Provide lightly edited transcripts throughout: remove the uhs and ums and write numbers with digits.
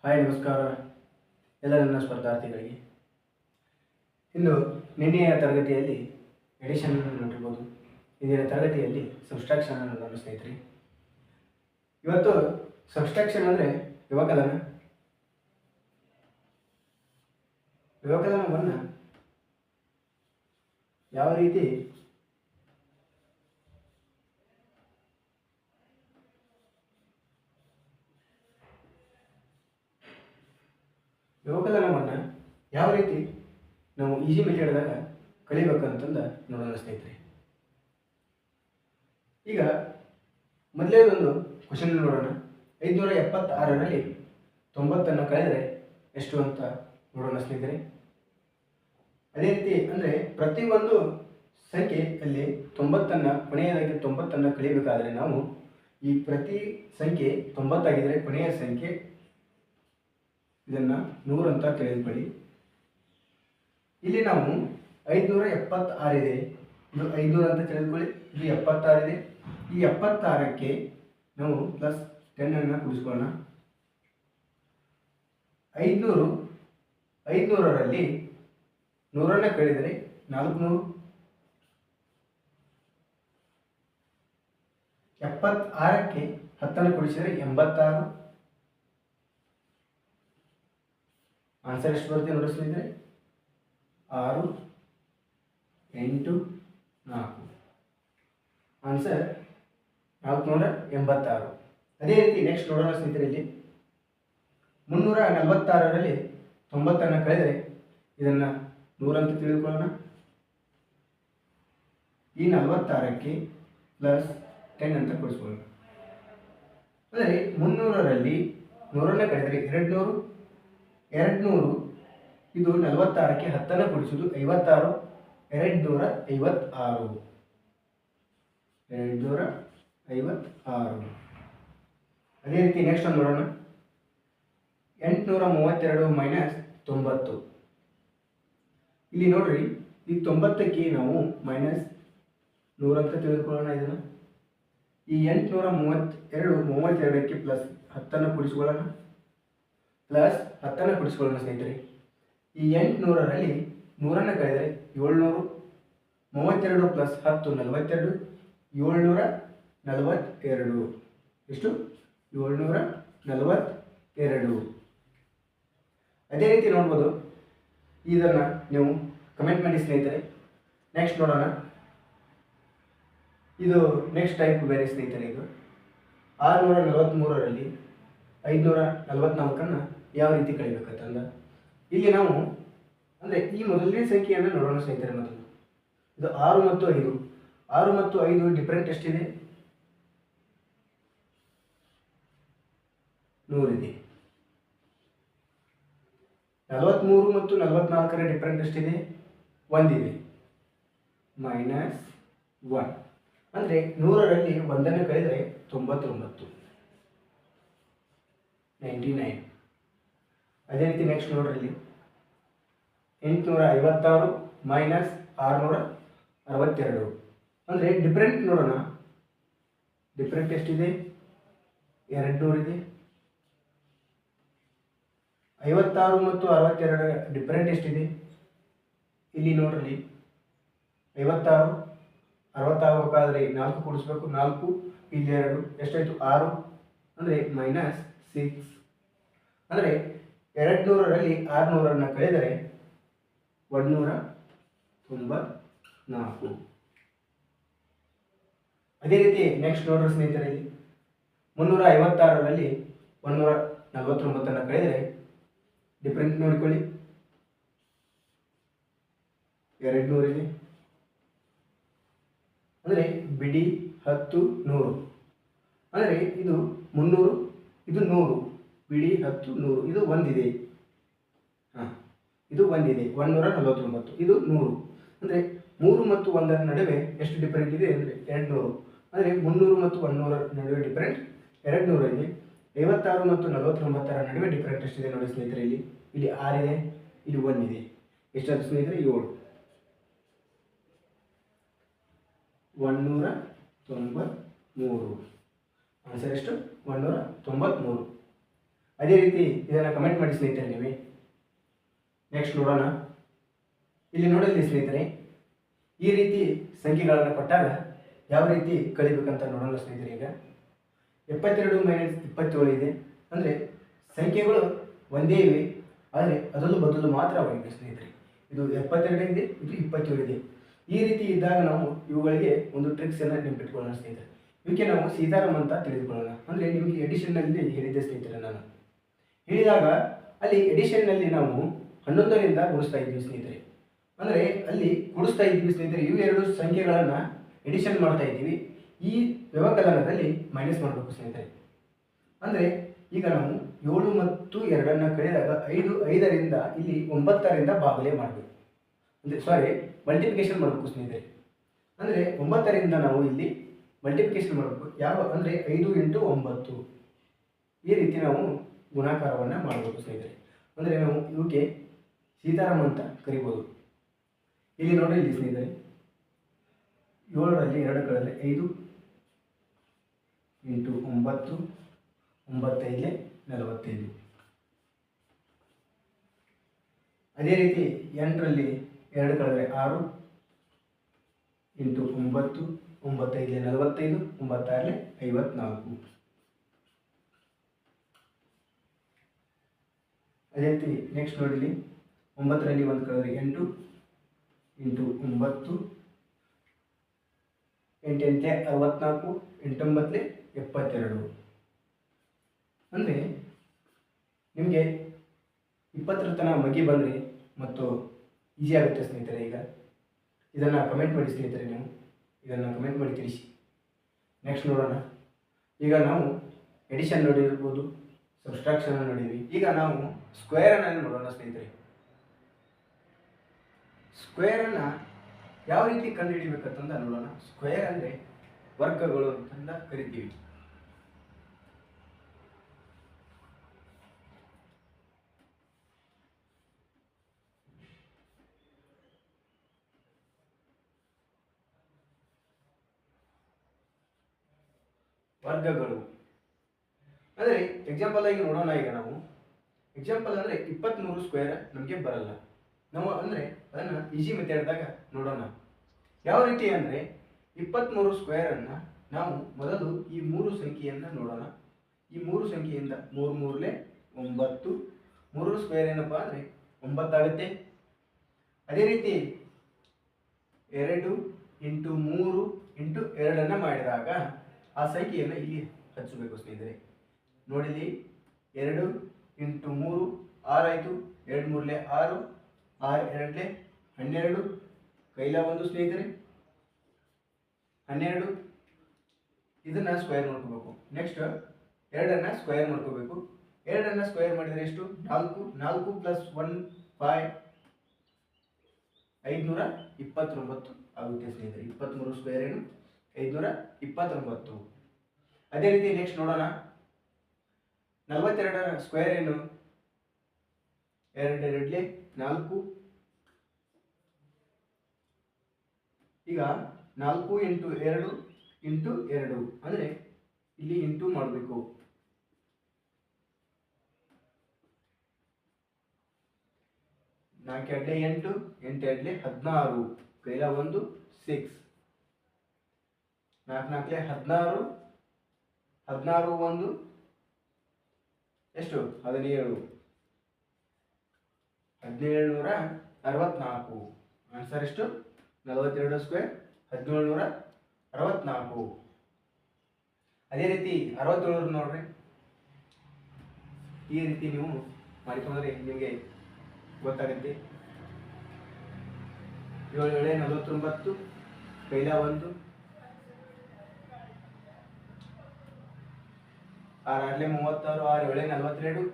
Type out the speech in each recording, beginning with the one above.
Hi ನಮಸ್ಕಾರ ಎಲ್ಲ ನನ್ನ ಸ್ಪರ್ಧಾರ್ಥಿಗಳಿಗೆ. ಇಂದು ನಿನ್ನೆಯ ತರಗತಿಯಲ್ಲಿ ಎಡಿಷನ್ ನೋಡಿರ್ಬೋದು. ಇಂದಿನ ತರಗತಿಯಲ್ಲಿ ಸಬ್ಸ್ಟ್ರಾಕ್ಷನ್ ಅನ್ನೋದನ್ನು ಸ್ನೇಹಿತರೆ. ಇವತ್ತು ಸಬ್ಸ್ಟ್ರಾಕ್ಷನ್ ಅಂದರೆ ವ್ಯವಕಲನವನ್ನು ಯಾವ ರೀತಿ ನಾವು ಈಸಿ ಮೆಥಡ್ದಾಗ ಕಲಿಬೇಕಂತಂದು ನೋಡೋಣ ಸ್ನೇಹಿತರೆ. ಈಗ ಮೊದಲೇದೊಂದು ಕ್ವಶನ್ ನೋಡೋಣ. 576ರಲ್ಲಿ 90 ಕಳೆದರೆ ಎಷ್ಟು ಅಂತ ನೋಡೋಣ ಸ್ನೇಹಿತರೆ. ಅದೇ ರೀತಿ ಅಂದರೆ ಪ್ರತಿಯೊಂದು ಸಂಖ್ಯೆ ಅಲ್ಲಿ 90 ಕೊನೆಯದಾಗಿ 90 ಕಳಿಬೇಕಾದ್ರೆ ನಾವು ಈ ಪ್ರತಿ ಸಂಖ್ಯೆ 90 ಆಗಿದ್ರೆ ಕೊನೆಯ ಸಂಖ್ಯೆ ಇದನ್ನು 100 ಅಂತ ತಿಳಿದುಕೊಳ್ಳಿ. ಇಲ್ಲಿ ನಾವು 576 ಇದೆ, ಇದು 500 ಅಂತ ತಿಳಿದುಕೊಳ್ಳಿ. ಇದು 76 ಇದೆ. ಈ 76ಕ್ಕೆ ನಾವು ಪ್ಲಸ್ 10 ಕೂಡಿಸ್ಕೊಳ್ಳೋಣ. 500ರಲ್ಲಿ 100 ಕಳೆದರೆ 400. 76ಕ್ಕೆ 10 ಕೂಡಿಸಿದರೆ 86. ಆನ್ಸರ್ ಎಷ್ಟು ಬರುತ್ತೆ ನೋಡಿ ಸ್ನೇಹಿತರೆ? 6, 8, 4. ಆನ್ಸರ್ 486. ಅದೇ ರೀತಿ ನೆಕ್ಸ್ಟ್ ನೋಡೋಣ ಸ್ನೇಹಿತರೆ. ಇಲ್ಲಿ 346ರಲ್ಲಿ 90 ಕಳೆದರೆ ಇದನ್ನು 100 ಅಂತ ತಿಳಿದುಕೊಳ್ಳೋಣ. ಈ 46ಕ್ಕೆ ಪ್ಲಸ್ 10 ಅಂತ ಕೊಡಿಸ್ಕೊಳ್ಳೋಣ. ಅಂದರೆ 300ರಲ್ಲಿ 100 ಕಳೆದರೆ 200. ಇದು 46ಕ್ಕೆ 10 ಕೂಡಿಸುವುದು 56. 256. ಅದೇ ರೀತಿ ನೆಕ್ಸ್ಟ್ ಒಂದು ನೋಡೋಣ. 832 ಮೈನಸ್ 90. ಇಲ್ಲಿ ನೋಡ್ರಿ, ಈ 90ಕ್ಕೆ ನಾವು ಮೈನಸ್ 100 ಅಂತ ತಿಳಿದುಕೊಳ್ಳೋಣ. ಇದನ್ನು ಈ 832ಕ್ಕೆ ಪ್ಲಸ್ 10 ಕೂಡಿಸ್ಕೊಳ್ಳೋಣ. ಪ್ಲಸ್ 10 ಕೂಡಿಸ್ಕೊಳ್ಳೋಣ ಸ್ನೇಹಿತರೆ. ಈ 800ರಲ್ಲಿ 100 ಕಳೆದರೆ 700. 32 ಪ್ಲಸ್ 10 42. 742. ಎಷ್ಟು? 742. ಅದೇ ರೀತಿ ನೋಡ್ಬೋದು. ಇದನ್ನು ನೀವು ಕಮೆಂಟ್ ಮಾಡಿ ಸ್ನೇಹಿತರೆ. ನೆಕ್ಸ್ಟ್ ನೋಡೋಣ. ಇದು ನೆಕ್ಸ್ಟ್ ಟೈಪ್ ಬೇರೆ ಸ್ನೇಹಿತರೆ. ಇದು 643ರಲ್ಲಿ 544 ಯಾವ ರೀತಿ ಕಳಿಬೇಕಂತಂದ ಇಲ್ಲಿ ನಾವು ಅಂದರೆ ಈ ಮೊದಲನೇ ಸಂಖ್ಯೆಯನ್ನು ನೋಡೋಣ ಸ್ನೇಹಿತರೆ. ಮೊದಲು ಇದು 6 ಮತ್ತು 5. 6 ಮತ್ತು 5 ಡಿಫರೆಂಟ್ ಎಷ್ಟಿದೆ? 100 ಇದೆ. 43 ಮತ್ತು 44ರ ಡಿಫರೆಂಟ್ ಎಷ್ಟಿದೆ? 1 ಇದೆ. -1. ಅಂದರೆ 100ರಲ್ಲಿ 1 ಕಳೆದರೆ 99. 99. ಅದೇ ರೀತಿ ನೆಕ್ಸ್ಟ್ ನೋಡ್ರಿ. ಇಲ್ಲಿ 856 ಮೈನಸ್ 662. ಅಂದರೆ ಡಿಫರೆಂಟ್ ನೋಡೋಣ. ಡಿಫರೆಂಟ್ ಎಷ್ಟಿದೆ? 200 ಇದೆ. 56 ಮತ್ತು 62ರ ಡಿಫರೆಂಟ್ ಎಷ್ಟಿದೆ? ಇಲ್ಲಿ ನೋಡ್ರಿ. 56 60 ಆಗಬೇಕಾದ್ರೆ 4 ಕೂಡಿಸ್ಬೇಕು. 4 ಇಲ್ಲಿ 2 ಎಷ್ಟಾಯಿತು? 6. ಅಂದರೆ -6. ಅಂದರೆ 200ರಲ್ಲಿ 600 ಕಳೆದರೆ 194. ಅದೇ ರೀತಿ ನೆಕ್ಸ್ಟ್ ನೋಡ್ರಿ ಸ್ನೇಹಿತರೆ. ಇಲ್ಲಿ 356ರಲ್ಲಿ 149 ಕಳೆದರೆ ಡಿಫರೆಂಟ್ ನೋಡಿಕೊಳ್ಳಿ. 200 ಇದೆ. ಅಂದರೆ ಬಿಡಿ 10 100. ಅಂದರೆ ಇದು 300, ಇದು 100. ಬಿಡಿ 10 100. ಇದು 1 ಇದೆ. ಇದು 1 ಇದೆ. 149. ಇದು 100. ಅಂದರೆ 3 ಮತ್ತು 1ರ ನಡುವೆ ಎಷ್ಟು ಡಿಫರೆಂಟ್ ಇದೆ ಅಂದರೆ 200. ಅಂದರೆ 300 ಮತ್ತು 100ರ ನಡುವೆ ಡಿಫರೆಂಟ್ 200 ಇದೆ. 56 ಮತ್ತು 49ರ ನಡುವೆ ಡಿಫರೆಂಟ್ ಎಷ್ಟಿದೆ ನೋಡಿ ಸ್ನೇಹಿತರೆ. ಇಲ್ಲಿ 6 ಇದೆ. ಇಲ್ಲಿ 1 ಇದೆ. ಎಷ್ಟಾದ್ರು ಸ್ನೇಹಿತರೆ? 7. 193. ಆನ್ಸರ್ ಎಷ್ಟು? 193. ಅದೇ ರೀತಿ ಇದನ್ನು ಕಮೆಂಟ್ ಮಾಡಿ ಸ್ನೇಹಿತರೆ ನೀವೇ. ನೆಕ್ಸ್ಟ್ ನೋಡೋಣ. ಇಲ್ಲಿ ನೋಡಲಿ ಸ್ನೇಹಿತರೆ, ಈ ರೀತಿ ಸಂಖ್ಯೆಗಳನ್ನು ಕೊಟ್ಟಾಗ ಯಾವ ರೀತಿ ಕಲಿಬೇಕಂತ ನೋಡೋಣ ಸ್ನೇಹಿತರೆ. ಈಗ 72 - 27 ಇದೆ ಅಂದರೆ ಸಂಖ್ಯೆಗಳು ಒಂದೇ ಇವೆ, ಆದರೆ ಅದರಲ್ಲೂ ಬದಲು ಮಾತ್ರವಾಗಿದೆ ಸ್ನೇಹಿತರೆ. ಇದು 72 ಇದೆ, ಇದು 27 ಇದೆ. ಈ ರೀತಿ ಇದ್ದಾಗ ನಾವು ಇವುಗಳಿಗೆ ಒಂದು ಟ್ರಿಕ್ಸನ್ನು ನೆನಪಿಟ್ಕೊಳ್ಳೋಣ ಸ್ನೇಹಿತರೆ. ಇವಕ್ಕೆ ನಾವು ಸೀತಾರಾಮ್ ಅಂತ ತಿಳಿದುಕೊಳ್ಳೋಣ. ಅಂದರೆ ನಿಮಗೆ ಎಡಿಷನ್ನಲ್ಲಿ ಹೇಳಿದ್ದೆ ಸ್ನೇಹಿತರೆ. ನಾನು ಹೇಳಿದಾಗ ಅಲ್ಲಿ ಎಡಿಷನ್ನಲ್ಲಿ ನಾವು 11ರಿಂದ ಗುಣಿಸ್ತಾ ಇದ್ವಿ ಸ್ನೇಹಿತರೆ. ಅಂದರೆ ಅಲ್ಲಿ ಗುಣಿಸ್ತಾ ಇದ್ವಿ ಸ್ನೇಹಿತರೆ. ಇವು ಎರಡು ಸಂಖ್ಯೆಗಳನ್ನು ಎಡಿಷನ್ ಮಾಡ್ತಾ ಇದ್ದೀವಿ. ಈ ವ್ಯವಕಲನದಲ್ಲಿ ಮೈನಸ್ ಮಾಡಬೇಕು ಸ್ನೇಹಿತರೆ. ಅಂದರೆ ಈಗ ನಾವು 7 ಮತ್ತು 2 ಕಳೆದಾಗ 5ರಿಂದ ಇಲ್ಲಿ 9ರಿಂದ ಭಾಗಲೇ ಮಾಡಬೇಕು. ಅಂದರೆ ಮಲ್ಟಿಪ್ಲಿಕೇಶನ್ ಮಾಡಬೇಕು ಸ್ನೇಹಿತರೆ. ಅಂದರೆ 9ರಿಂದ ನಾವು ಇಲ್ಲಿ ಮಲ್ಟಿಪ್ಲಿಕೇಶನ್ ಮಾಡಬೇಕು. ಯಾವ ಅಂದರೆ 5 × 9 ಈ ರೀತಿ ನಾವು ಗುಣಾಕಾರವನ್ನು ಮಾಡಬೇಕು ಸ್ನೇಹಿತರೆ. ಅಂದರೆ ನಾವು ಇವಕ್ಕೆ ಸೀತಾರಾಮ್ ಅಂತ ಕರಿಬೋದು. ಇಲ್ಲಿ ನೋಡಿ ಇಲ್ಲಿ ಸ್ನೇಹಿತರೆ, 7ರಲ್ಲಿ 2 ಕಳೆದರೆ 5 × 9 9 × 45. ಅದೇ ರೀತಿ 8ರಲ್ಲಿ 2 ಕಳೆದರೆ 6 × 9 9 × 45 9 × 54. ಅದೇ ರೀತಿ ನೆಕ್ಸ್ಟ್ ನೋಡಿಲಿ, 9ರಲ್ಲಿ 1 ಕಳೆದರೆ 8 × 9 8 × 64 8 9 72. ಅಂದರೆ ನಿಮಗೆ 20ರ ತನಕ ಮಗಿ ಬಂದರೆ ಮತ್ತು ಈಸಿ ಆಗುತ್ತೆ ಸ್ನೇಹಿತರೆ. ಈಗ ಇದನ್ನು ಕಮೆಂಟ್ ಮಾಡಿ ಸ್ನೇಹಿತರೆ, ನೀವು ಇದನ್ನು ಕಮೆಂಟ್ ಮಾಡಿ ತಿಳಿಸಿ. ನೆಕ್ಸ್ಟ್ ನೋಡೋಣ. ಈಗ ನಾವು ಎಡಿಷನ್ ನೋಡಿರ್ಬೋದು, ಸಬ್ಸ್ಟ್ರಾಕ್ಷನ್ ನೋಡಿದ್ವಿ. ಈಗ ನಾವು ಸ್ಕ್ವೇರನ್ನು ನೋಡೋಣ ಸ್ನೇಹಿತರೆ. ಸ್ಕ್ವೇರನ್ನು ಯಾವ ರೀತಿ ಕಂಡುಹಿಡಿಬೇಕಂತಂದ ನೋಡೋಣ. ಸ್ಕ್ವೇರ್ ಅಂದರೆ ವರ್ಗಗಳು ಅಂತಂದ ಕರಿತೀವಿ. ವರ್ಗಗಳು ಅಂದರೆ ಎಕ್ಸಾಂಪಲ್ ಆಗಿ ನೋಡೋಣ. ಈಗ ನಾವು ಎಕ್ಸಾಂಪಲ್ ಅಂದರೆ 23 ಸ್ಕ್ವೇರ್ ನಮಗೆ ಬರಲ್ಲ. ನಾವು ಅಂದರೆ ಅದನ್ನು ಈಸಿ ಮೆಥಡ್ದಾಗ ನೋಡೋಣ. ಯಾವ ರೀತಿ ಅಂದರೆ 23 ಸ್ಕ್ವೇರನ್ನು ನಾವು ಮೊದಲು ಈ 3 ಸಂಖ್ಯೆಯನ್ನು ನೋಡೋಣ. ಈ 3 ಸಂಖ್ಯೆಯಿಂದ 3 3 9 3 ಸ್ಕ್ವೇರ್ ಏನಪ್ಪ ಅಂದರೆ 9 ಆಗುತ್ತೆ. ಅದೇ ರೀತಿ 2 × 3 × 2 ಮಾಡಿದಾಗ ಆ ಸಂಖ್ಯೆಯನ್ನು ಇಲ್ಲಿ ಹಚ್ಚಬೇಕು ಸ್ನೇಹಿತರೆ. ನೋಡಿಲಿ, 2 × 3 6 ಆಯಿತು. 2 3 6 6 2 12 ಕೈಲ 1 ಸ್ನೇಹಿತರೆ 12. ಇದನ್ನು ಸ್ಕ್ವೇರ್ ಮಾಡ್ಕೋಬೇಕು. ನೆಕ್ಸ್ಟ್ 2ನ್ನು ಸ್ಕ್ವೇರ್ ಮಾಡ್ಕೋಬೇಕು. 2ನ್ನು ಸ್ಕ್ವೇರ್ ಮಾಡಿದರೆ ಎಷ್ಟು? 4 4 + 1 5 529 ಆಗುತ್ತೆ ಸ್ನೇಹಿತರೆ. 23 ಸ್ಕ್ವೇರ್ ಏನು? 529. ಅದೇ ರೀತಿ ನೆಕ್ಸ್ಟ್ ನೋಡೋಣ. 42ರ ಸ್ಕ್ವೇರ್ ಏನು? 2 2 4. ಈಗ 4 × 2 × 2 ಅಂದರೆ ಇಲ್ಲಿ ಇಂಟು ಮಾಡಬೇಕು. 4 2 8 8 2 16 ಕೈಲ 1 6 4 4 16 16 1 ಎಷ್ಟು? 17 1764. ಆನ್ಸರ್ ಎಷ್ಟು? 42 ಸ್ಕ್ವೇರ್ 1764. ಅದೇ ರೀತಿ 67 ನೋಡ್ರಿ. ಈ ರೀತಿ ನೀವು ಮಾಡಿಕೊಂಡ್ರೆ ನಿಮಗೆ ಗೊತ್ತಾಗುತ್ತೆ. 7 7 49 ಕೈಲ 1 6 8 36 6 7 42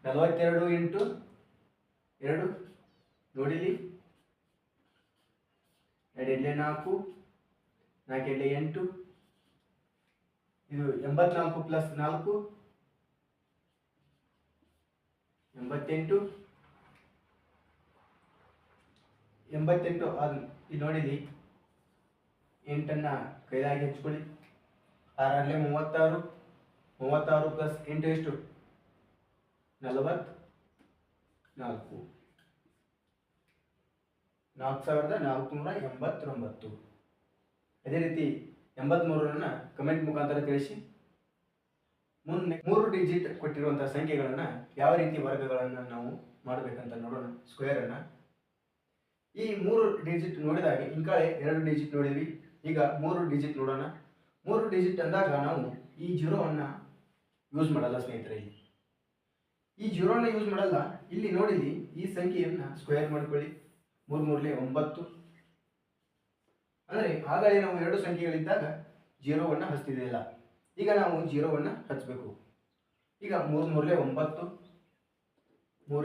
42 × 2 ನೋಡಿಲಿ. 2 2 4 4 2 8 ಇದು 84 + 4 88 88. ಅದು ಇಲ್ಲಿ ನೋಡಿಲಿ, 8ನ್ನು ಕೈಲಾಗಿ ಹಚ್ಕೊಳ್ಳಿ. 6 8 36 36 ಪ್ಲಸ್ 8 ಎಷ್ಟು? 44. 4489. ಅದೇ ರೀತಿ 83ರನ್ನು ಕಮೆಂಟ್ ಮುಖಾಂತರ ತಿಳಿಸಿ. ಮುಂದೆ 3 ಡಿಜಿಟ್ ಕೊಟ್ಟಿರುವಂತಹ ಸಂಖ್ಯೆಗಳನ್ನು ಯಾವ ರೀತಿ ವರ್ಗಗಳನ್ನು ನಾವು ಮಾಡಬೇಕಂತ ನೋಡೋಣ. ಸ್ಕ್ವೇರನ್ನು ಈ 3 ಡಿಜಿಟ್ ನೋಡಿದಾಗ ಇಂಕಾಳೆ 2 ಡಿಜಿಟ್ ನೋಡಿದ್ವಿ, ಈಗ 3 ಡಿಜಿಟ್ ನೋಡೋಣ. 3 ಡಿಜಿಟ್ ಅಂದಾಗ ನಾವು ಈ ಜೀರೋವನ್ನು ಯೂಸ್ ಮಾಡಲ್ಲ ಸ್ನೇಹಿತರೆ. ಈ ಜೀರೋನ ಯೂಸ್ ಮಾಡಲ್ಲ. ಇಲ್ಲಿ ನೋಡಿಲಿ ಈ ಸಂಖ್ಯೆಯನ್ನು ಸ್ಕ್ವೇರ್ ಮಾಡ್ಕೊಳ್ಳಿ. 3 3 9. ಅಂದರೆ ಆಗಲೇ ನಾವು 2 ಸಂಖ್ಯೆಗಳಿದ್ದಾಗ ಜೀರೋವನ್ನು ಹಚ್ತಿದ್ದಿಲ್ಲ, ಈಗ ನಾವು ಜೀರೋವನ್ನು ಹಚ್ಚಬೇಕು. ಈಗ 3 3 9, 3 2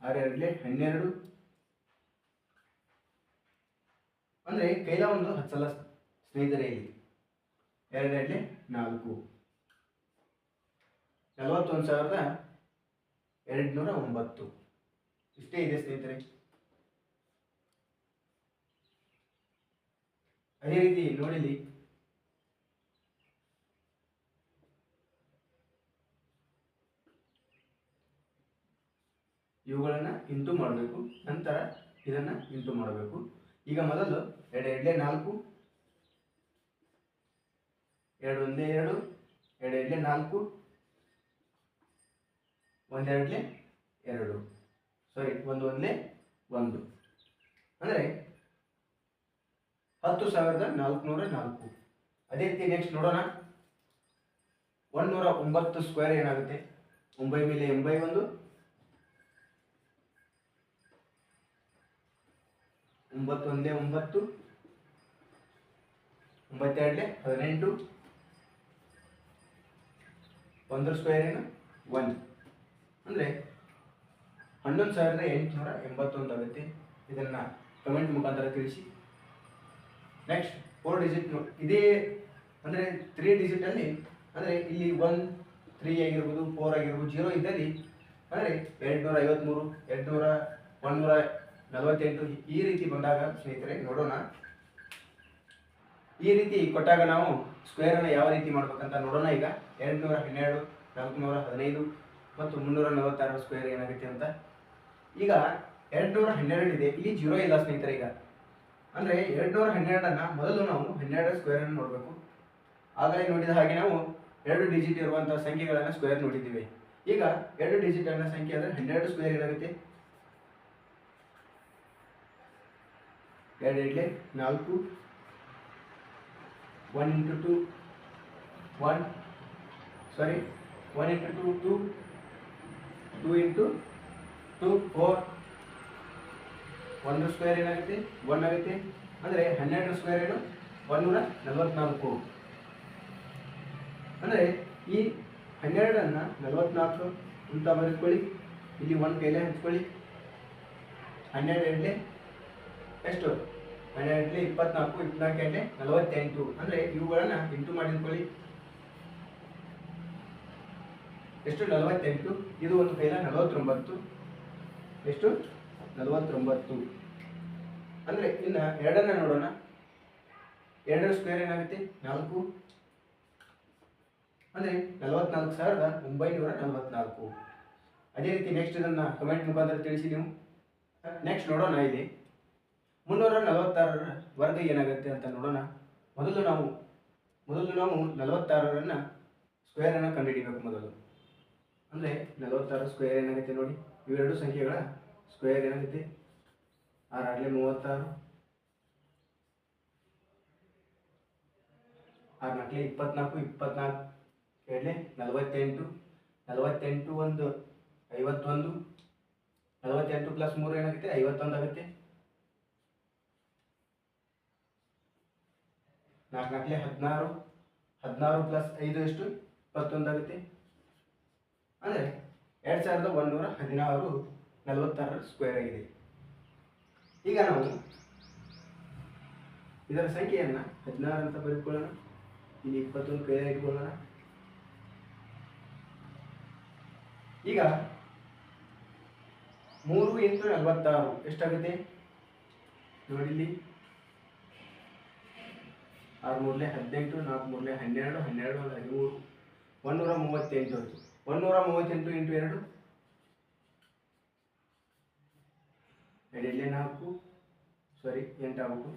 6, 6 2 12. ಅಂದರೆ ಕೈಲ ಒಂದು ಹಚ್ಚಲ್ಲ ಸ್ನೇಹಿತರೆ. ಇಲ್ಲಿ 2 2 4, 41,209. ಇಷ್ಟೇ ಇದೆ ಸ್ನೇಹಿತರೆ. ಅದೇ ರೀತಿ ನೋಡಿಲಿ ಇವುಗಳನ್ನು ಇಂಟು ಮಾಡಬೇಕು, ನಂತರ ಇದನ್ನು ಇಂಟು ಮಾಡಬೇಕು. ಈಗ ಮೊದಲು 2 2 4, 2 1 2, 2 2 4, 1 2 2, ಸಾರಿ 1 1 1. ಅಂದರೆ 10,404. ಅದೇ ರೀತಿ ನೆಕ್ಸ್ಟ್ ನೋಡೋಣ. 109 ಸ್ಕ್ವೇರ್ ಏನಾಗುತ್ತೆ? 9 ಮೇಲೆ 81, 9 1 9, 9 2 18. 1 ಸ್ಕ್ವೇರ್ ಏನು? 1. ಅಂದರೆ 11,881 ಆಗುತ್ತೆ. ಇದನ್ನು ಕಮೆಂಟ್ ಮುಖಾಂತರ ತಿಳಿಸಿ. ನೆಕ್ಸ್ಟ್ 4 ಡಿಜಿಟ್ ಇದೇ, ಅಂದರೆ 3 ಡಿಜಿಟಲ್ಲಿ, ಅಂದರೆ ಇಲ್ಲಿ 1 3 ಆಗಿರ್ಬೋದು, 4 ಆಗಿರ್ಬೋದು, 0 ಇದ್ದಲ್ಲಿ ಅಂದರೆ 253, 200, 148 ಈ ರೀತಿ ಬಂದಾಗ ಸ್ನೇಹಿತರೆ ನೋಡೋಣ. ಈ ರೀತಿ ಕೊಟ್ಟಾಗ ನಾವು ಸ್ಕ್ವೇರನ್ನು ಯಾವ ರೀತಿ ಮಾಡ್ಬೇಕಂತ ನೋಡೋಣ. ಈಗ 212, 415 ಮತ್ತು 346 ಸ್ಕ್ವೇರ್ ಏನಾಗುತ್ತೆ ಅಂತ. ಈಗ 212 ಇದೆ, ಇಲ್ಲಿ 0 ಇಲ್ಲ ಸ್ನೇಹಿತರೆ. ಈಗ ಅಂದರೆ 212ಅನ್ನು ಮೊದಲು ನಾವು 12 ಸ್ಕ್ವೇರನ್ನು ನೋಡಬೇಕು. ಆಗಲೇ ನೋಡಿದ ಹಾಗೆ ನಾವು 2 ಡಿಜಿಟ್ ಇರುವಂಥ ಸಂಖ್ಯೆಗಳನ್ನು ಸ್ಕ್ವೇರ್ ನೋಡಿದ್ದೀವಿ. ಈಗ 2 ಡಿಜಿಟ್ ಅನ್ನೋ ಸಂಖ್ಯೆ ಅಂದರೆ 12 ಸ್ಕ್ವೇರ್ ಏನಾಗುತ್ತೆ? 2 2 4, 1 into 2 1, ಸಾರಿ 1 into 2 2, 2 into 2 4. 1 ಸ್ಕ್ವೇರ್ ಏನಾಗುತ್ತೆ? 1 ಆಗುತ್ತೆ. ಅಂದರೆ 12 ಸ್ಕ್ವೇರ್ ಏನು? 144. ಅಂದರೆ ಈ 12ಅನ್ನು 44 ಅಂತ ಬರೆದುಕೊಳ್ಳಿ. ಇಲ್ಲಿ 1 ಕೈಲೇ ಹಂಚ್ಕೊಳ್ಳಿ. 12 2 ಎಷ್ಟು? 12 24, 24 48. ಅಂದರೆ ಇವುಗಳನ್ನು ಇಂಟು ಮಾಡಿದ್ಕೊಳ್ಳಿ. ಎಷ್ಟು? 48. ಇದು ಒಂದು ಕೈಲ 49. ಎಷ್ಟು? 49. ಅಂದರೆ ಇನ್ನು 2ಅನ್ನು ನೋಡೋಣ. 2 ಸ್ಕ್ವೇರ್ ಏನಾಗುತ್ತೆ? 4. ಅಂದರೆ 44,944. ಅದೇ ರೀತಿ ನೆಕ್ಸ್ಟ್ ಇದನ್ನು ಕಮೆಂಟ್ ಮುಖಾಂತರ ತಿಳಿಸಿ ನೀವು. ನೆಕ್ಸ್ಟ್ ನೋಡೋಣ. ಇಲ್ಲಿ 346 ವರ್ಗ ಏನಾಗುತ್ತೆ ಅಂತ ನೋಡೋಣ. ಮೊದಲು ನಾವು 46ರನ್ನು ಸ್ಕ್ವೇರನ್ನು ಕಂಡುಹಿಡಿಯಬೇಕು ಮೊದಲು. ಅಂದರೆ 46 ಸ್ಕ್ವೇರ್ ಏನಾಗುತ್ತೆ ನೋಡಿ. ಇವೆರಡು ಸಂಖ್ಯೆಗಳ ಸ್ಕ್ವೇರ್ ಏನಾಗುತ್ತೆ? 6 6 36, 6 4 24, 24 2 48, 48 1 51, 48 ಪ್ಲಸ್ 3 ಏನಾಗುತ್ತೆ? 51 ಆಗುತ್ತೆ. 4 4 16, 16 ಪ್ಲಸ್ 5 ಎಷ್ಟು? 21 ಆಗುತ್ತೆ. ಅಂದರೆ 2116 46 ಸ್ಕ್ವೇರ್ ಆಗಿದೆ. ಈಗ ನಾವು ಇದರ ಸಂಖ್ಯೆಯನ್ನು 16 ಅಂತ ಬರೆದುಕೊಳ್ಳೋಣ. ಇಲ್ಲಿ 21 ಕೈ ಇಟ್ಕೊಳ್ಳೋಣ. ಈಗ 3 × 46 ಎಷ್ಟಾಗುತ್ತೆ ನೋಡಿ. ಇಲ್ಲಿ 6 3 18, 4 3 12, 12 13, 138 ಹೋಯಿತು. 138 ಇಂಟು 2 2 4 ಸಾರಿ 8 ಆಗಬೇಕು.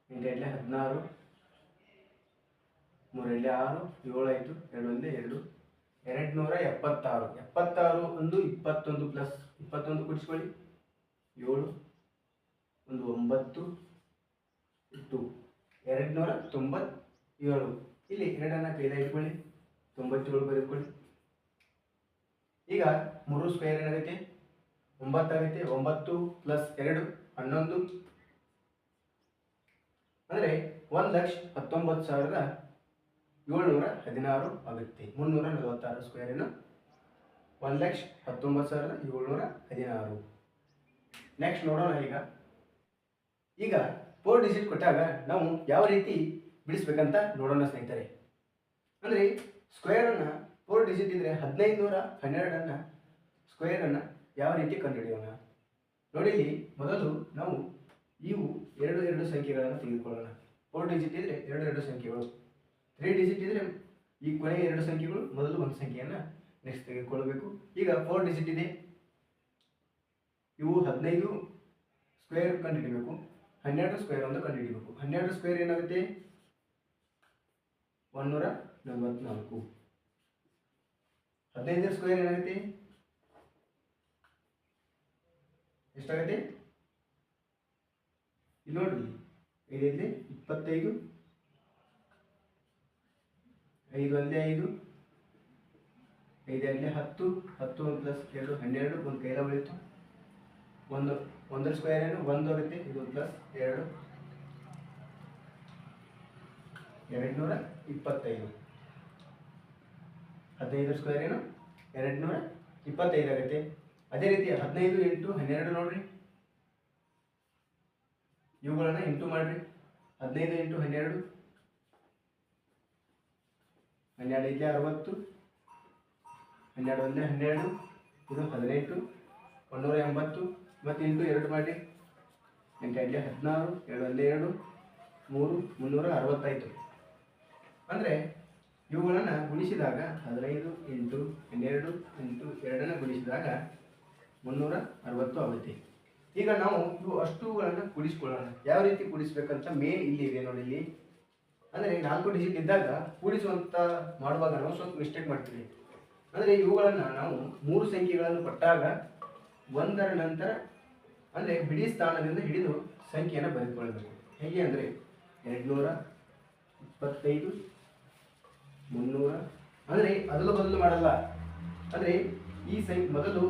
8 16 3 6 7 ಆಯಿತು. 2 2 276. 76 ಒಂದು 21 ಪ್ಲಸ್ 21 ಕೂಡಿಸ್ಕೊಳ್ಳಿ 7 ಒಂದು 9 ಇತ್ತು 297. ಇಲ್ಲಿ 2 ಕೈಲ ಇಟ್ಕೊಳ್ಳಿ 97 ಬರೆದುಕೊಳ್ಳಿ. ಈಗ 3 ಸ್ಕ್ವೇರ್ ಏನಾಗುತ್ತೆ 9 ಆಗುತ್ತೆ. 9 ಪ್ಲಸ್ 2 11 ಅಂದರೆ 1,19,716 ಆಗುತ್ತೆ. 346 ಸ್ಕ್ವೇರಿನ 1,19,716. ನೆಕ್ಸ್ಟ್ ನೋಡೋಣ. ಈಗ 4 ಡಿಜಿಟ್ ಕೊಟ್ಟಾಗ ನಾವು ಯಾವ ರೀತಿ ಬಿಡಿಸ್ಬೇಕಂತ ನೋಡೋಣ ಸ್ನೇಹಿತರೆ. ಅಂದರೆ ಸ್ಕ್ವೇರನ್ನು 4 ಡಿಜಿಟ್ ಇದ್ದರೆ 1512 ಸ್ಕ್ವೇರನ್ನು ಯಾವ ರೀತಿ ಕಂಡುಹಿಡಿಯೋಣ ನೋಡಿ. ಇಲ್ಲಿ ಮೊದಲು ನಾವು ಇವು 2 ಸಂಖ್ಯೆಗಳನ್ನು ತೆಗೆದುಕೊಳ್ಳೋಣ. 4 ಡಿಜಿಟ್ ಇದ್ದರೆ 2 ಸಂಖ್ಯೆಗಳು. 3 ಡಿಜಿಟ್ ಇದ್ದರೆ ಈ ಕೊನೆಯ 2 ಸಂಖ್ಯೆಗಳು ಮೊದಲು ಒಂದು ಸಂಖ್ಯೆಯನ್ನು ನೆಕ್ಸ್ಟ್ ತೆಗೆದುಕೊಳ್ಳಬೇಕು. ಈಗ 4 ಡಿಜಿಟ್ ಇದೆ. ಇವು 15 ಸ್ಕ್ವೇರ್ ಕಂಡುಹಿಡಿಯಬೇಕು. 12 ಸ್ಕ್ವೇರ್ ಒಂದು ಕಂಡುಹಿಡಿಯಬೇಕು. 12 ಸ್ಕ್ವೇರ್ ಏನಾಗುತ್ತೆ 144. 15 ಸ್ಕ್ವೇರ್ ಏನಾಗುತ್ತೆ ಎಷ್ಟಾಗುತ್ತೆ ಇಲ್ಲಿ ನೋಡ್ರಿ. 5 25 5 1 5 5 10 10 ಪ್ಲಸ್ 2 12 ಒಂದು ಕೈಲ ಉಳಿತು. ಒಂದರ ಸ್ಕ್ವೇರ್ ಏನು 1 ಆಗುತ್ತೆ. ಇದು ಪ್ಲಸ್ 2 225. 15 ಸ್ಕ್ವೇರ್ ಏನು 225 ಆಗುತ್ತೆ. ಅದೇ ರೀತಿ 15 ಇಂಟು 12 ನೋಡ್ರಿ. ಇವುಗಳನ್ನು ಇಂಟು ಮಾಡ್ರಿ. 15 ಇಂಟು 12 12 60 12 1 12 ಇದು 18 180 ಮತ್ತು ಇಂಟು 2 ಮಾಡಿ 8 16 2 1 2 3 360 ಅಂದರೆ ಇವುಗಳನ್ನು ಗುಣಿಸಿದಾಗ 15 ಇಂಟು 12 ಇಂಟು 2 ಗುಣಿಸಿದಾಗ 360 ಆಗುತ್ತೆ. ಈಗ ನಾವು ಇವು ಅಷ್ಟುಗಳನ್ನು ಕೂಡಿಸ್ಕೊಳ್ಳೋಣ. ಯಾವ ರೀತಿ ಕೂಡಿಸ್ಬೇಕಂತ ಮೇನ್ ಇಲ್ಲಿ ಇದೆ ನೋಡಿ. ಇಲ್ಲಿ ಅಂದರೆ 4 ಡಿಜಿಟ್ ಇದ್ದಾಗ ಕೂಡಿಸುವಂಥ ಮಾಡುವಾಗ ನಾವು ಸ್ವಲ್ಪ ಮಿಸ್ಟೇಕ್ ಮಾಡ್ತೀವಿ. ಅಂದರೆ ಇವುಗಳನ್ನು ನಾವು 3 ಸಂಖ್ಯೆಗಳನ್ನು ಕೊಟ್ಟಾಗ ಒಂದರ ನಂತರ ಅಂದರೆ ಬಿಡಿ ಸ್ಥಾನದಿಂದ ಹಿಡಿದು ಸಂಖ್ಯೆಯನ್ನು ಬರೆದುಕೊಳ್ಳಬೇಕು. ಹೇಗೆ ಅಂದರೆ 225 300 ಅಂದರೆ ಅದಲು ಬದಲು ಮಾಡಲ್ಲ. ಅಂದರೆ ಈ ಮೊದಲು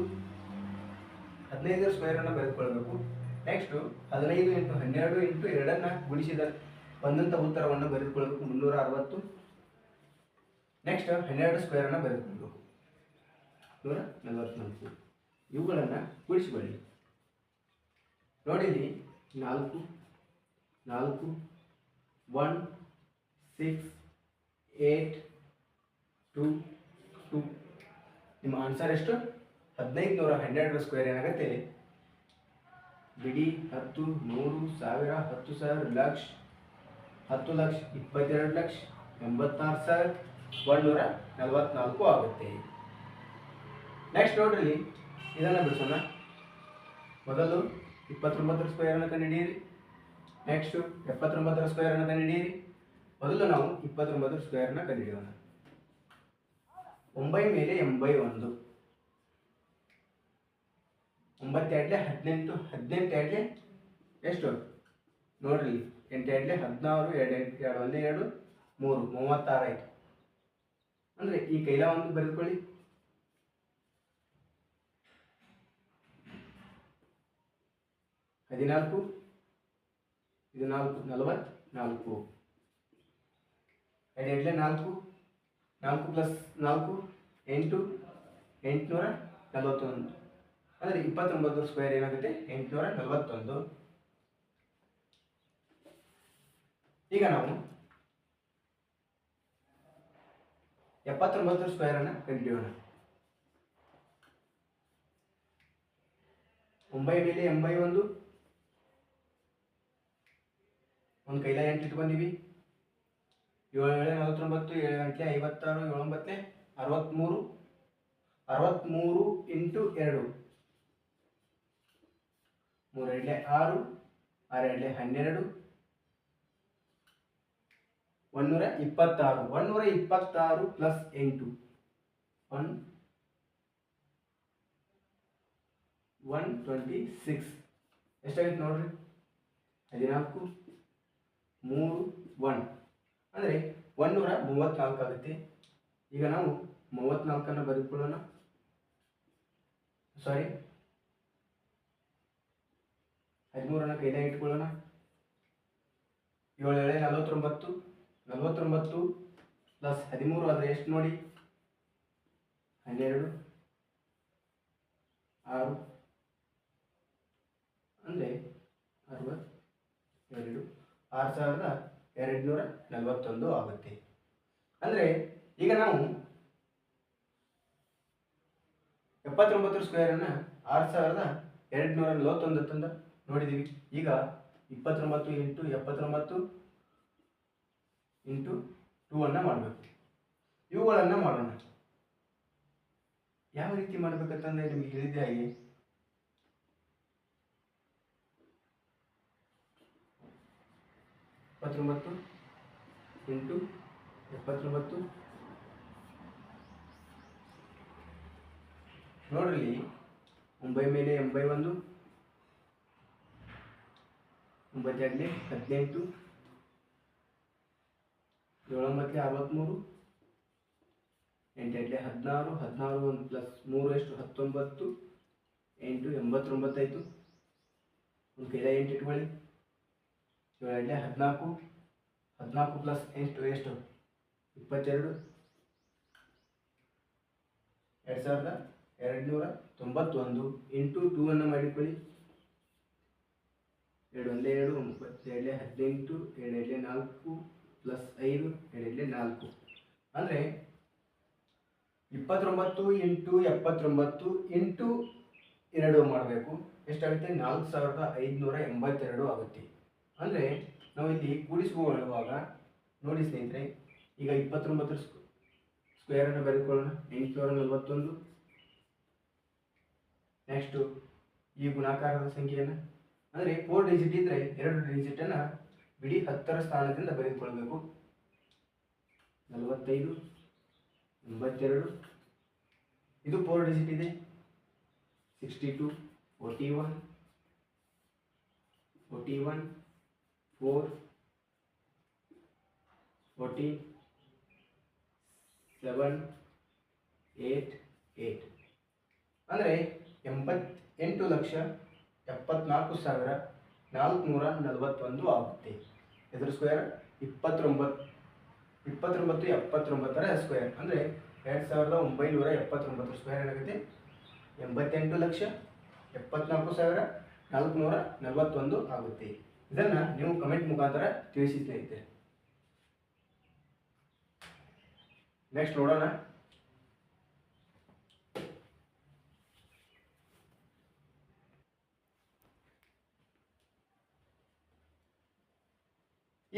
15 ಸ್ಕ್ವೇರನ್ನು ಬರೆದುಕೊಳ್ಬೇಕು. ನೆಕ್ಸ್ಟು 15 ಇಂಟು 12 ಇಂಟು 2 ಗುಣಿಸಿದ ಬಂದಂಥ ಉತ್ತರವನ್ನು ಬರೆದುಕೊಳ್ಬೇಕು 360. ನೆಕ್ಸ್ಟ್ 12 ಸ್ಕ್ವೇರನ್ನು ಬರೆದುಕೊಳ್ಬೇಕು 144. ಇವುಗಳನ್ನು ಕೂಡಿಸಿಕೊಳ್ಳಿ ನೋಡಿ. ಇಲ್ಲಿ 4 4 1 6 8 2 2. ನಿಮ್ಮ ಆನ್ಸರ್ ಎಷ್ಟು 1512 ಸ್ಕ್ವೇರ್ ಏನಾಗುತ್ತೆ ಬಿಡಿ 10 100 1000 10,000 ಲಕ್ಷ 10 ಲಕ್ಷ 22 ಲಕ್ಷ 86,144 ಆಗುತ್ತೆ. ನೆಕ್ಸ್ಟ್ ನೋಡ್ರಿ ಇದನ್ನು ಬಿಡಿಸೋಣ. ಮೊದಲು 29 ಸ್ಕ್ವೇರನ್ನು ಕಂಡುಹಿಡಿಯಿರಿ. ನೆಕ್ಸ್ಟು 79 ಸ್ಕ್ವೇರನ್ನು ಕಂಡುಹಿಡಿಯಿರಿ. ಮೊದಲು ನಾವು 29 ಸ್ಕ್ವೇರನ್ನು ಕಂಡುಹಿಡಿಯೋಣ. 9 ಮೇಲೆ 81 9 2 18 18 2 ಎಷ್ಟು ನೋಡ್ರಿ. 8 2 16 2 1 2 3 36 ಆಯಿತು. ಅಂದರೆ ಈ ಕೈಲ ಒಂದು ಬರೆದುಕೊಳ್ಳಿ. 14 ಇದು 4 44 2 4 4 ಪ್ಲಸ್ 4 8 841. ಅಂದರೆ 29 ಸ್ಕ್ವೇರ್ ಏನಾಗುತ್ತೆ 841. ಈಗ ನಾವು 79 ಸ್ಕ್ವೇರನ್ನು ಕಂಡುಹಿಡಿಯೋಣ. 9 ಮೇಲೆ 81 ಒಂದು ಕೈಲ 8 ಇಟ್ಕೊಂಡಿವಿ. 7 ಏಳೆ 49, 7 ಗಂಟೆ 56, 7 ಒಂಬತ್ತಲೆ 63, 63 ಇಂಟು 2, 3 ಎರಡಲೆ 6, 6 ಎರಡಲೆ 12, 126, 126 ಪ್ಲಸ್ 8, 126 ಎಷ್ಟಾಗಿತ್ತು ನೋಡ್ರಿ, 14, 3, 1 ಅಂದರೆ 134 ಆಗುತ್ತೆ. ಈಗ ನಾವು 34 ಬರೆದುಕೊಳ್ಳೋಣ. ಸಾರಿ 13 ಕೈದಾಗ ಇಟ್ಕೊಳ್ಳೋಣ. 7 ಏಳೆ 49, 49 ಪ್ಲಸ್ 13 ಆದರೆ ಎಷ್ಟು ನೋಡಿ, 12, 6 ಅಂದರೆ 62, 6241 ಆಗುತ್ತೆ. ಅಂದರೆ ಈಗ ನಾವು 79 ಸ್ಕ್ವೇರನ್ನು 6241 ತಂದ ನೋಡಿದ್ದೀವಿ. ಈಗ 29 ಇಂಟು 79 ಇಂಟು 2 ಅನ್ನು ಮಾಡಬೇಕು. ಇವುಗಳನ್ನು ಮಾಡೋಣ. ಯಾವ ರೀತಿ ಮಾಡಬೇಕಂತಂದರೆ ನಿಮಗೆ ಹೇಳಿದ್ದೆ ಹಾಗೆ 29 ಇಂಟು 79 ನೋಡ್ರಿ, 9 ಮೇಲೆ 81, 9 ಎರಡಲೆ 18, 7 ಒಂಬತ್ತಲೆ 63, 8 ಎರಡಲೆ 16, 16 1 ಪ್ಲಸ್ 3 ಎಷ್ಟು 19, 8 89 ಆಯಿತು. ಒಂದು ಕೈದಾಗ 8 ಇಟ್ಕೊಳ್ಳಿ. 7 ಎರಡಲೆ 14, 14 ಪ್ಲಸ್ 8 ಎಷ್ಟು 22, 2291 ಇಂಟು 2 ಅನ್ನು ಮಾಡಿಕೊಳ್ಳಿ. 2 ಒಂದೇ 2, 9 ಎರಡಲೆ 18, 7 ಎರಡಲೆ 4 ಪ್ಲಸ್ 5, 7 ಎರಡಲೆ 4 ಅಂದರೆ 29 ಇಂಟು 79 ಇಂಟು 2 ಮಾಡಬೇಕು. ಎಷ್ಟಾಗುತ್ತೆ, 4582 ಆಗುತ್ತೆ. ಅಂದರೆ ನಾವು ಇಲ್ಲಿ ಕೂಡಿಸಿಕೊಳ್ಳುವಾಗ ನೋಡಿ ಸ್ನೇಹಿತರೆ, ಈಗ 29 ಸ್ಕ್ವೇರನ್ನು ಬರೆದುಕೊಳ್ಳೋಣ. 841. ನೆಕ್ಸ್ಟು ಈ ಗುಣಾಕಾರದ ಸಂಖ್ಯೆಯನ್ನು ಅಂದರೆ 4 ಡಿಜಿಟ್ ಇದ್ದರೆ 2 ಡಿಜಿಟನ್ನು ಬಿಡಿ 10ರ ಸ್ಥಾನದಿಂದ ಬರೆದುಕೊಳ್ಬೇಕು. 45, 82 ಇದು 4 ಡಿಜಿಟ್ ಇದೆ. 62, 41, 41, 4, 14, 7, 8, 8 ಅಂದರೆ 88,74,441 ಆಗುತ್ತೆ. ಇದರ ಸ್ಕ್ವೇರ್ 29,79 ಸ್ಕ್ವೇರ್ ಅಂದರೆ 2979 ಸ್ಕ್ವೇರ್ ಏನಾಗುತ್ತೆ, 88,74,441 ಆಗುತ್ತೆ. ಇದನ್ನು ನೀವು ಕಮೆಂಟ್ ಮುಖಾಂತರ ತಿಳಿಸಿ ಸ್ನೇಹಿತರೆ. ನೆಕ್ಸ್ಟ್ ನೋಡೋಣ.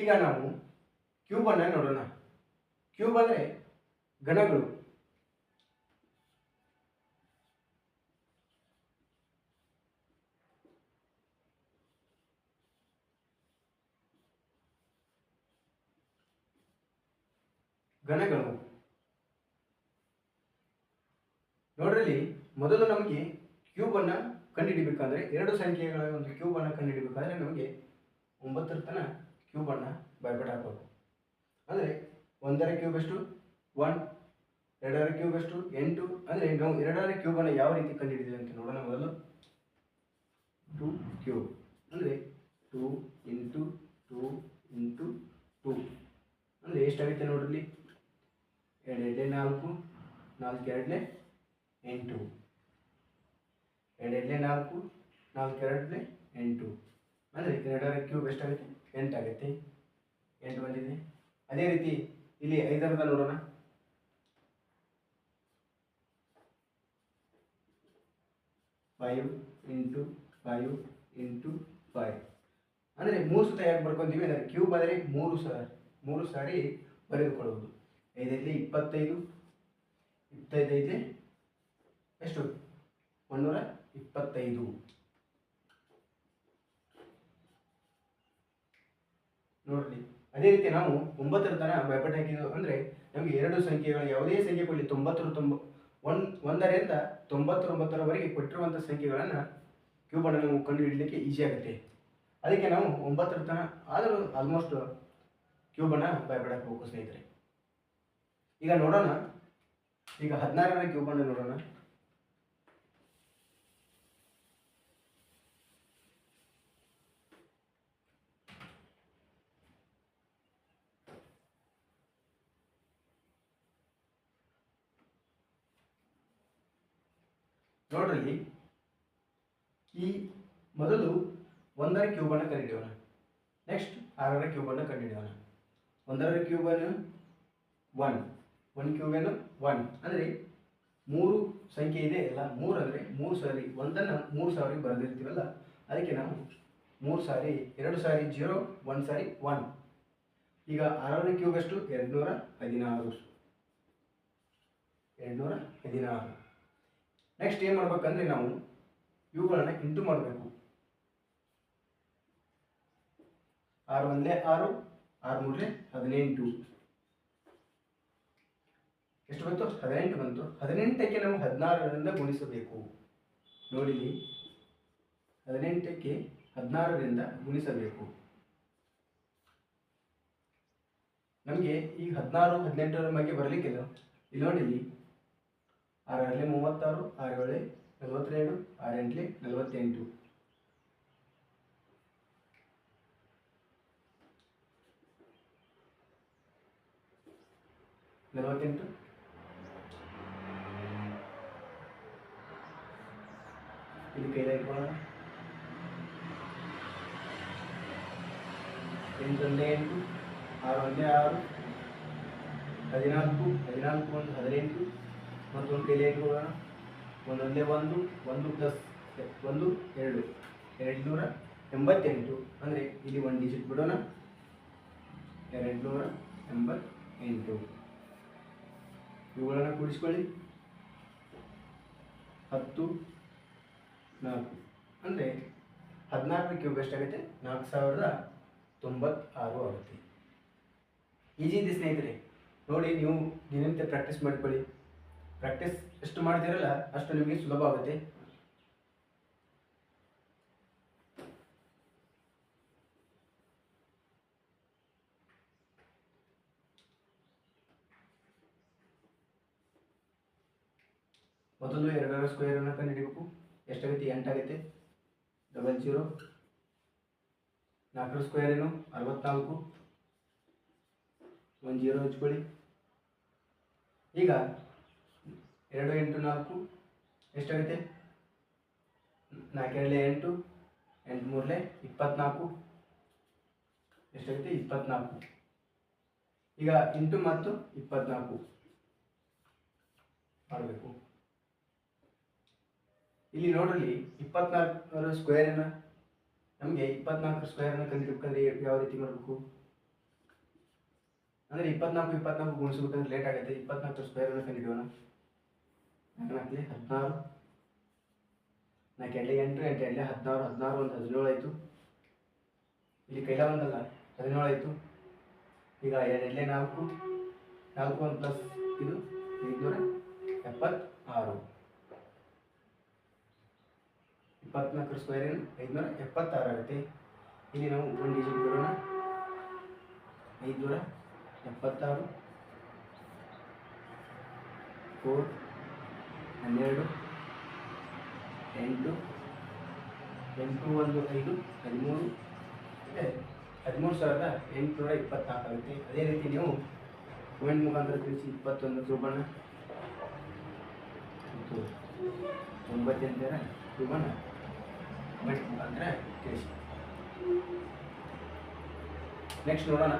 ಈಗ ನಾವು ಕ್ಯೂಬ್ ಅನ್ನು ನೋಡೋಣ. ಕ್ಯೂಬ್ ಅಂದರೆ ಘನಗಳು. ಘನಗಳು ನೋಡ್ರಲ್ಲಿ ಮೊದಲು ನಮಗೆ ಕ್ಯೂಬ್ ಅನ್ನು ಕಂಡುಹಿಡಿಬೇಕಾದ್ರೆ, 2 ಸಂಖ್ಯೆಗಳ ಒಂದು ಕ್ಯೂಬ್ ಅನ್ನು ಕಂಡುಹಿಡಿಬೇಕಾದ್ರೆ ನಮಗೆ 9 ತನಕ ಕ್ಯೂಬ್ ಅನ್ನು ಬೈಬಿಟ್ ಹಾಕಬೇಕು. ಅಂದರೆ 1ರ ಕ್ಯೂಬ್ ಎಷ್ಟು 1, 2ರ ಕ್ಯೂಬ್ ಎಷ್ಟು 8. ಅಂದರೆ ನಾವು 2ರ ಕ್ಯೂಬ್ ಅನ್ನು ಯಾವ ರೀತಿ ಕಂಡುಹಿಡಿದೀವಿ ಅಂತ ನೋಡೋಣ. ಮೊದಲು 2 ಕ್ಯೂಬ್ ಅಂದರೆ 2 ಇಂಟು 2 ಇಂಟು 2 ಅಂದರೆ ಎಷ್ಟಾಗುತ್ತೆ ನೋಡ್ರಿ. 2 ಎರಡಲೆ 4, 4 ಎರಡಲೆ 8, 2 ಎರಡಲೆ 4, 4 ಎರಡಲೆ 8 ಅಂದರೆ 2ರ ಕ್ಯೂಬ್ ಎಷ್ಟಾಗುತ್ತೆ 8 ಆಗುತ್ತೆ. 8 ಬಂದಿದೆ. ಅದೇ ರೀತಿ ಇಲ್ಲಿ 5ರದ ನೋಡೋಣ. 5 ಇಂಟು 5 ಇಂಟು 5 ಅಂದರೆ 3 ಸುತ್ತ ಯಾಕೆ ಬರ್ಕೊಂತೀವಿ ಅಂದರೆ ಕ್ಯೂಬ್ ಆದರೆ 3 ಸಾರಿ ಬರೆದುಕೊಳ್ಳುವುದು. 5 25, 25 ಎಷ್ಟು 125. ನೋಡ್ರಿ, ಅದೇ ರೀತಿ ನಾವು 9ರ ತನಕ ಭಯಪಟ್ಟು ಹಾಕಿದ್ದು ಅಂದರೆ ನಮಗೆ ಎರಡು ಸಂಖ್ಯೆಗಳು ಯಾವುದೇ ಸಂಖ್ಯೆ ಕೊಡಲಿ 1ರಿಂದ 99ರವರೆಗೆ ಕೊಟ್ಟಿರುವಂಥ ಸಂಖ್ಯೆಗಳನ್ನು ಕ್ಯೂಬನ್ನು ನಾವು ಕಂಡುಹಿಡಲಿಕ್ಕೆ ಈಸಿ ಆಗುತ್ತೆ. ಅದಕ್ಕೆ ನಾವು 9ರ ತನಕ ಆದರೂ ಆಲ್ಮೋಸ್ಟ್ ಕ್ಯೂಬನ್ನು ಭಯಪಟ್ಟು ಹಾಕಬೇಕು ಸ್ನೇಹಿತರೆ. ಈಗ ನೋಡೋಣ, ಈಗ 16ರ ಕ್ಯೂಬನ್ನು ನೋಡೋಣ. ನೋಡ್ರಿ, ಈ ಮೊದಲು 1ರ ಕ್ಯೂಬನ್ನು ಕಂಡುಹಿಡಿಯೋಣ. ನೆಕ್ಸ್ಟ್ 6ರ ಕ್ಯೂಬನ್ನು ಕಂಡುಹಿಡಿಯೋಣ. 1ರ ಕ್ಯೂಬನ್ನು 1 ಕ್ಯೂಬ್ ಏನು 1 ಅಂದರೆ 3 ಸಂಖ್ಯೆ ಇದೆ ಅಲ್ಲ, 3 ಅಂದರೆ 3 ಸಾರಿ 1ನ್ನು 3 ಸಾರಿ ಬರೆದಿರ್ತೀವಲ್ಲ, ಅದಕ್ಕೆ ನಾವು 3 ಸಾರಿ 2 ಸಾರಿ 0 1 ಸಾರಿ 1. ಈಗ 6ರ ಕ್ಯೂಬ್ ಎಷ್ಟು 216. ನೆಕ್ಸ್ಟ್ ಏನು ಮಾಡ್ಬೇಕಂದ್ರೆ ನಾವು ಇವುಗಳನ್ನು ಇಂಟು ಮಾಡಬೇಕು. 6 1 6, 6 3 18. ಎಷ್ಟು ಬಂತು 18 ಬಂತು. 18ಕ್ಕೆ ನಾವು 16ರಿಂದ ಗುಣಿಸಬೇಕು. ನೋಡಿ, 18ಕ್ಕೆ 16ರಿಂದ ಗುಣಿಸಬೇಕು. ನಮಗೆ ಈಗ 16 18ರ ಬಗ್ಗೆ ಬರಲಿಕ್ಕಿಲ್ಲ. ಇಲ್ಲಿ ನೋಡಿ, 6 6 36, 6 7 42, 6 8 48. ಇದು ಕೈಲ ಇಟ್ಕೊಳ್ಳೋಣ. 8 1 8, 6 1 6, 14 14 1 18. ಮತ್ತೊಂದು ಕೈಲಿ ಇಟ್ಕೊಳ್ಳೋಣ. 1 1 1 ಪ್ಲಸ್ 1 2 288. ಅಂದರೆ ಇಲ್ಲಿ 1 ಡಿಜಿಟ್ ಬಿಡೋಣ. 288. ಇವುಗಳನ್ನು ಕೂಡಿಸ್ಕೊಳ್ಳಿ. 10 4 ಅಂದರೆ 16ರ ಕ್ಯೂಬ್ ಎಷ್ಟಾಗುತ್ತೆ 4096 ಆಗುತ್ತೆ. ಈಜಿ ಇದೆ ಸ್ನೇಹಿತರೆ. ನೋಡಿ, ನೀವು ದಿನನಿತ್ಯ ಪ್ರಾಕ್ಟೀಸ್ ಮಾಡಿಕೊಳ್ಳಿ. ಪ್ರಾಕ್ಟೀಸ್ ಎಷ್ಟು ಮಾಡ್ತೀರಲ್ಲ ಅಷ್ಟು ನಿಮಗೆ ಸುಲಭ ಆಗುತ್ತೆ. ಮೊದಲು 2ರ ಸ್ಕ್ವೇರನ್ನು ಕಂಡುಹಿಡಿಯಬೇಕು. ಎಷ್ಟಾಗುತ್ತೆ 8 ಆಗುತ್ತೆ. 00. 4ರ ಸ್ಕ್ವೇರ್ ಏನು 64. 1 0 ಹಚ್ಕೊಳ್ಳಿ. ಈಗ 2 8 4 ಎಷ್ಟಾಗುತ್ತೆ 4 2 8, 8 3 24. ಎಷ್ಟಾಗುತ್ತೆ 24. ಈಗ ಇಂಟು ಮತ್ತು 24 ಮಾಡಬೇಕು. ಇಲ್ಲಿ ನೋಡ್ರಿ, 24ರ ಸ್ಕ್ವೇರನ್ನು ನಮಗೆ 24ರ ಸ್ಕ್ವೇರನ್ನು ಕಂಡುಹಿಡಬೇಕಂದ್ರೆ ಯಾವ ರೀತಿ ಮಾಡಬೇಕು ಅಂದರೆ 24 ಗುಣಿಸ್ಬೇಕಂದ್ರೆ ಲೇಟ್ ಆಗುತ್ತೆ. 24ರ ಸ್ಕ್ವೇರನ್ನು ಕಂಡುಹಿಡಿಯೋಣ. 4 4 16, 4 2 8, 8 2 16, 16 1 17 ಆಯಿತು. ಇಲ್ಲಿ ಕೈಲ ಒಂದಲ್ಲ 17 ಆಯಿತು. ಈಗ 2 2 4, 4 1 ಪ್ಲಸ್ ಇದು 576. 24ರ ಸ್ಕ್ವೇರ್ ಏನು 576 ಆಗುತ್ತೆ. ಇಲ್ಲಿ ನಾವು 1 ಡಿಜಿಟ್ ಬಿಡೋಣ. 576, 4 12 8 8 1 5 13 13,824 ಆಗುತ್ತೆ. ಅದೇ ರೀತಿ ನೀವು ಪಾಯಿಂಟ್ ಮುಖಾಂತರ ತಿಳಿಸಿ 21 ಕ್ಯೂಬನ್ನು 98ರ ಕ್ಯೂಬನ್ನು ಪಾಯಿಂಟ್ ಮುಖಾಂತರ ತಿಳಿಸಿ. ನೆಕ್ಸ್ಟ್ ನೋಡೋಣ.